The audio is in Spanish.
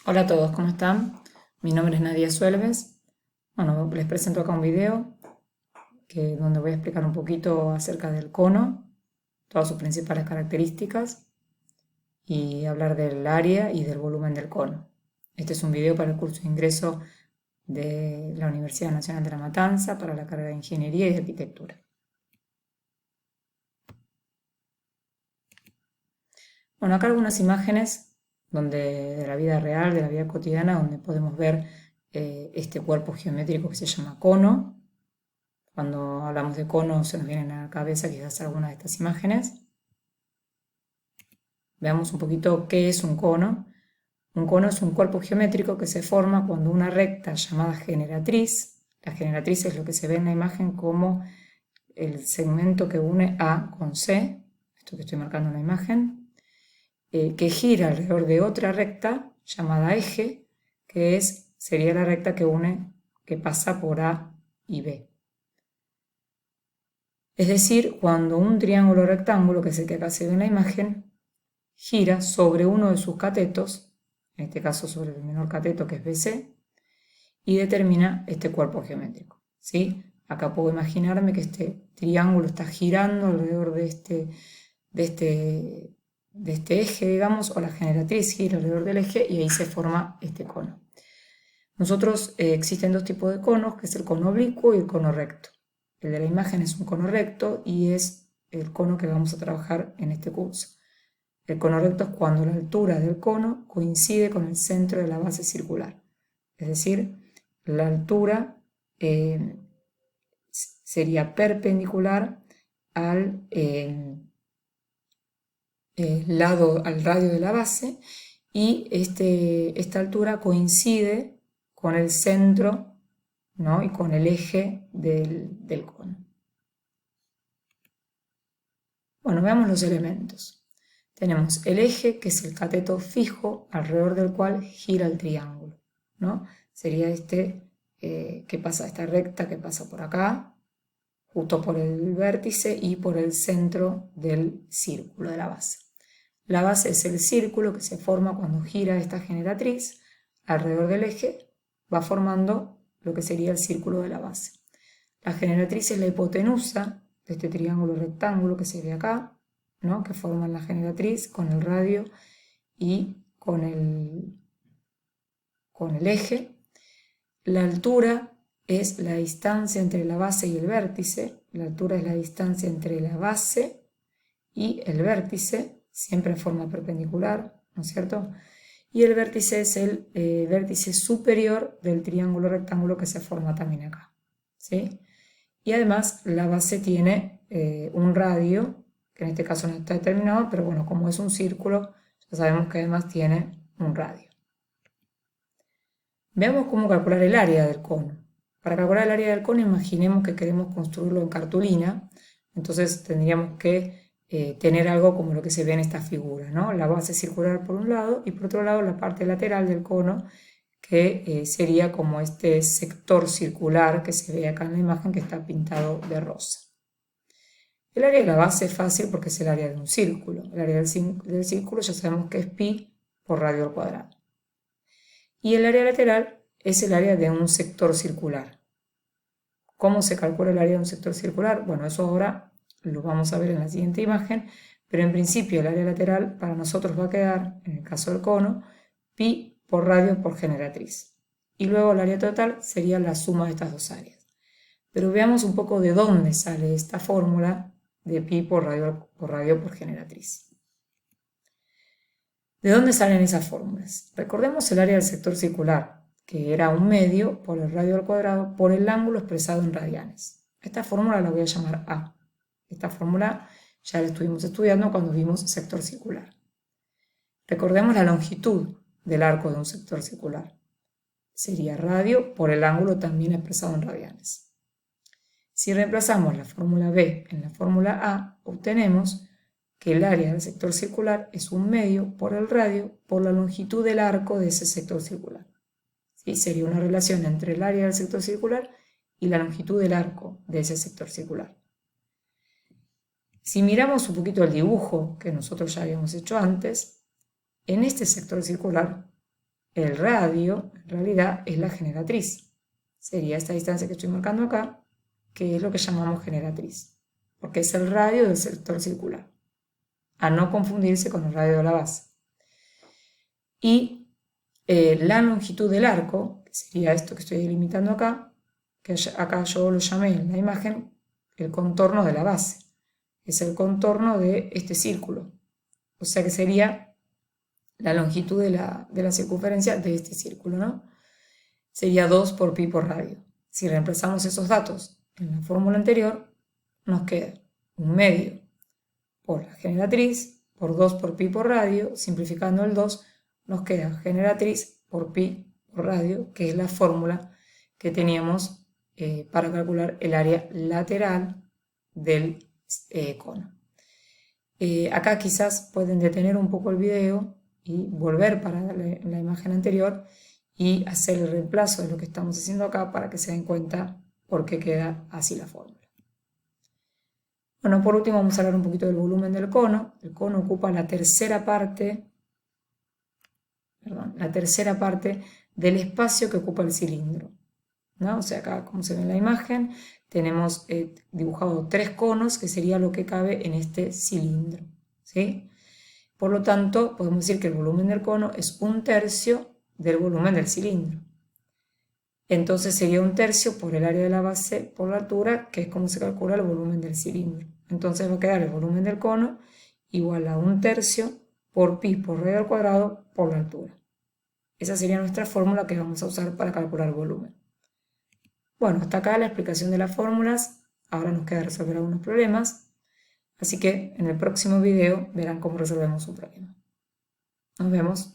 Hola a todos, ¿cómo están? Mi nombre es Nadia Suelves. Bueno, les presento acá un video donde voy a explicar un poquito acerca del cono, todas sus principales características y hablar del área y del volumen del cono. Este es un video para el curso de ingreso de la Universidad Nacional de La Matanza para la carrera de Ingeniería y de Arquitectura. Bueno, acá algunas imágenes de la vida real, de la vida cotidiana, donde podemos ver este cuerpo geométrico que se llama cono. Cuando hablamos de cono se nos vienen a la cabeza quizás algunas de estas imágenes. Veamos un poquito qué es un cono. Un cono es un cuerpo geométrico que se forma cuando una recta llamada generatriz, la generatriz es lo que se ve en la imagen como el segmento que une A con C, esto que estoy marcando en la imagen, que gira alrededor de otra recta llamada eje, sería la recta que pasa por A y B. Es decir, cuando un triángulo rectángulo, que es el que acá se ve en la imagen, gira sobre uno de sus catetos, en este caso sobre el menor cateto que es BC, y determina este cuerpo geométrico. ¿Sí? Acá puedo imaginarme que este triángulo está girando alrededor de este eje, digamos, o la generatriz gira alrededor del eje y ahí se forma este cono. Existen dos tipos de conos, que es el cono oblicuo y el cono recto. El de la imagen es un cono recto y es el cono que vamos a trabajar en este curso. El cono recto es cuando la altura del cono coincide con el centro de la base circular. Es decir, la altura sería perpendicular al al radio de la base y esta altura coincide con el centro, ¿no? Y con el eje del cono. Bueno, veamos los elementos. Tenemos el eje, que es el cateto fijo alrededor del cual gira el triángulo, ¿no? Sería esta recta que pasa por acá, justo por el vértice y por el centro del círculo de la base. La base es el círculo que se forma cuando gira esta generatriz alrededor del eje, va formando lo que sería el círculo de la base. La generatriz es la hipotenusa de este triángulo rectángulo que se ve acá, ¿no? Que forman la generatriz con el radio y con el eje. La altura es la distancia entre la base y el vértice. La altura es la distancia entre la base y el vértice, siempre en forma perpendicular, ¿no es cierto? Y el vértice es el vértice superior del triángulo rectángulo que se forma también acá, ¿sí? Y además la base tiene un radio, que en este caso no está determinado, pero bueno, como es un círculo, ya sabemos que además tiene un radio. Veamos cómo calcular el área del cono. Para calcular el área del cono, imaginemos que queremos construirlo en cartulina, entonces tendríamos que tener algo como lo que se ve en esta figura, ¿no? La base circular por un lado y por otro lado la parte lateral del cono, que sería como este sector circular que se ve acá en la imagen que está pintado de rosa. El área de la base es fácil porque es el área de un círculo. El área del círculo ya sabemos que es pi por radio al cuadrado. Y el área lateral es el área de un sector circular. ¿Cómo se calcula el área de un sector circular? Bueno, eso ahora lo vamos a ver en la siguiente imagen, pero en principio el área lateral para nosotros va a quedar, en el caso del cono, pi por radio por generatriz. Y luego el área total sería la suma de estas dos áreas. Pero veamos un poco de dónde sale esta fórmula de pi por radio por generatriz. ¿De dónde salen esas fórmulas? Recordemos el área del sector circular, que era un medio por el radio al cuadrado por el ángulo expresado en radianes. Esta fórmula la voy a llamar A. Esta fórmula ya la estuvimos estudiando cuando vimos sector circular. Recordemos la longitud del arco de un sector circular. Sería radio por el ángulo también expresado en radianes. Si reemplazamos la fórmula B en la fórmula A, obtenemos que el área del sector circular es un medio por el radio por la longitud del arco de ese sector circular. ¿Sí? Sería una relación entre el área del sector circular y la longitud del arco de ese sector circular. Si miramos un poquito el dibujo que nosotros ya habíamos hecho antes, en este sector circular el radio en realidad es la generatriz. Sería esta distancia que estoy marcando acá, que es lo que llamamos generatriz, porque es el radio del sector circular, a no confundirse con el radio de la base. Y la longitud del arco, que sería esto que estoy delimitando acá, que acá yo lo llamé en la imagen el contorno de la base, es el contorno de este círculo, o sea que sería la longitud de la circunferencia de este círculo, ¿no? Sería 2 por pi por radio. Si reemplazamos esos datos en la fórmula anterior, nos queda un medio por la generatriz por 2 por pi por radio, simplificando el 2, nos queda generatriz por pi por radio, que es la fórmula que teníamos para calcular el área lateral del cono. Acá quizás pueden detener un poco el video y volver para la imagen anterior y hacer el reemplazo de lo que estamos haciendo acá para que se den cuenta por qué queda así la fórmula. Bueno, por último vamos a hablar un poquito del volumen del cono. El cono ocupa la tercera parte del espacio que ocupa el cilindro, ¿no? O sea, acá como se ve en la imagen, tenemos dibujado 3 conos, que sería lo que cabe en este cilindro, ¿sí? Por lo tanto, podemos decir que el volumen del cono es 1/3 del volumen del cilindro. Entonces sería 1/3 por el área de la base por la altura, que es como se calcula el volumen del cilindro. Entonces va a quedar el volumen del cono igual a 1/3 por pi por radio al cuadrado por la altura. Esa sería nuestra fórmula que vamos a usar para calcular el volumen. Bueno, hasta acá la explicación de las fórmulas. Ahora nos queda resolver algunos problemas. Así que en el próximo video verán cómo resolvemos un problema. Nos vemos.